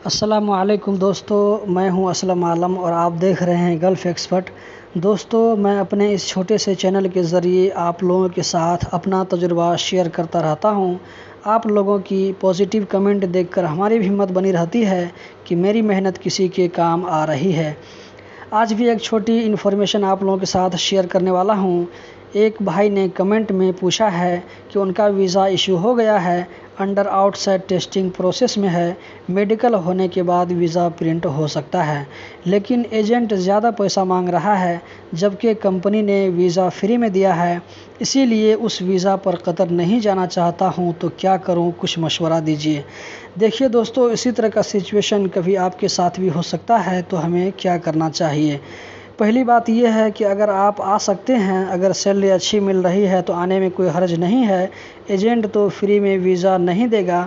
السلام علیکم دوستو، میں ہوں اسلم عالم اور آپ دیکھ رہے ہیں گلف ایکسپرٹ۔ دوستو، میں اپنے اس چھوٹے سے چینل کے ذریعے آپ لوگوں کے ساتھ اپنا تجربہ شیئر کرتا رہتا ہوں۔ آپ لوگوں کی پازیٹیو کمنٹ دیکھ کر ہماری بھی ہمت بنی رہتی ہے کہ میری محنت کسی کے کام آ رہی ہے۔ آج بھی ایک چھوٹی انفارمیشن آپ لوگوں کے ساتھ شیئر کرنے والا ہوں۔ ایک بھائی نے کمنٹ میں پوچھا ہے کہ ان کا ویزا ایشو ہو گیا ہے، under out side testing process میں ہے، میڈیکل ہونے کے بعد ویزا پرنٹ ہو سکتا ہے، لیکن ایجنٹ زیادہ پیسہ مانگ رہا ہے جبکہ کمپنی نے ویزا فری میں دیا ہے، اسی لیے اس ویزا پر قطر نہیں جانا چاہتا ہوں تو کیا کروں، کچھ مشورہ دیجیے۔ دیکھیے دوستو، اسی طرح کا سچویشن کبھی آپ کے ساتھ بھی ہو سکتا ہے، تو ہمیں کیا کرنا چاہیے؟ پہلی بات یہ ہے کہ اگر آپ آ سکتے ہیں، اگر سیلری اچھی مل رہی ہے تو آنے میں کوئی حرج نہیں ہے۔ ایجنٹ تو فری میں ویزا نہیں دے گا،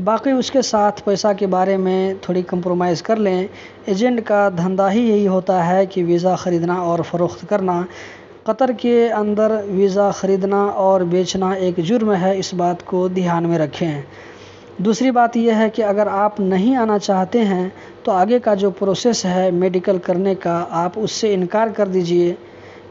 باقی اس کے ساتھ پیسہ کے بارے میں تھوڑی کمپرومائز کر لیں۔ ایجنٹ کا دھندا ہی یہی ہوتا ہے کہ ویزا خریدنا اور فروخت کرنا۔ قطر کے اندر ویزا خریدنا اور بیچنا ایک جرم ہے، اس بات کو دھیان میں رکھیں۔ دوسری بات یہ ہے کہ اگر آپ نہیں آنا چاہتے ہیں تو آگے کا جو پروسیس ہے میڈیکل کرنے کا، آپ اس سے انکار کر دیجئے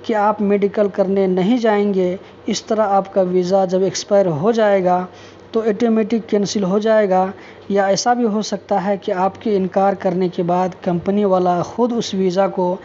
کہ آپ میڈیکل کرنے نہیں جائیں گے۔ اس طرح آپ کا ویزا جب ایکسپائر ہو جائے گا تو آٹومیٹک کینسل ہو جائے گا، یا ایسا بھی ہو سکتا ہے کہ آپ کے انکار کرنے کے بعد کمپنی والا خود اس ویزا کو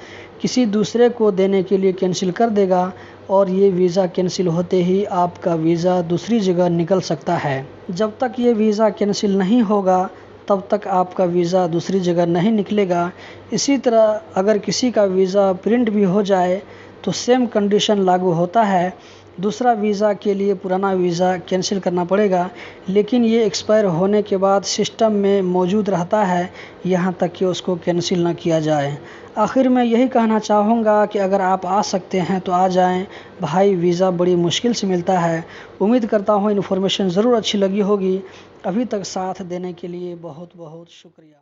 کسی دوسرے کو دینے کے لیے کینسل کر دے گا، اور یہ ویزا کینسل ہوتے ہی آپ کا ویزا دوسری جگہ نکل سکتا ہے۔ جب تک یہ ویزا کینسل نہیں ہوگا تب تک آپ کا ویزا دوسری جگہ نہیں نکلے گا۔ اسی طرح اگر کسی کا ویزا پرنٹ بھی ہو جائے تو سیم کنڈیشن لاگو ہوتا ہے، دوسرا ویزا کے لیے پرانا ویزا کینسل کرنا پڑے گا، لیکن یہ ایکسپائر ہونے کے بعد سسٹم میں موجود رہتا ہے یہاں تک کہ اس کو کینسل نہ کیا جائے۔ آخر میں یہی کہنا چاہوں گا کہ اگر آپ آ سکتے ہیں تو آ جائیں بھائی، ویزا بڑی مشکل سے ملتا ہے۔ امید کرتا ہوں انفارمیشن ضرور اچھی لگی ہوگی۔ ابھی تک ساتھ دینے کے لیے بہت بہت شکریہ۔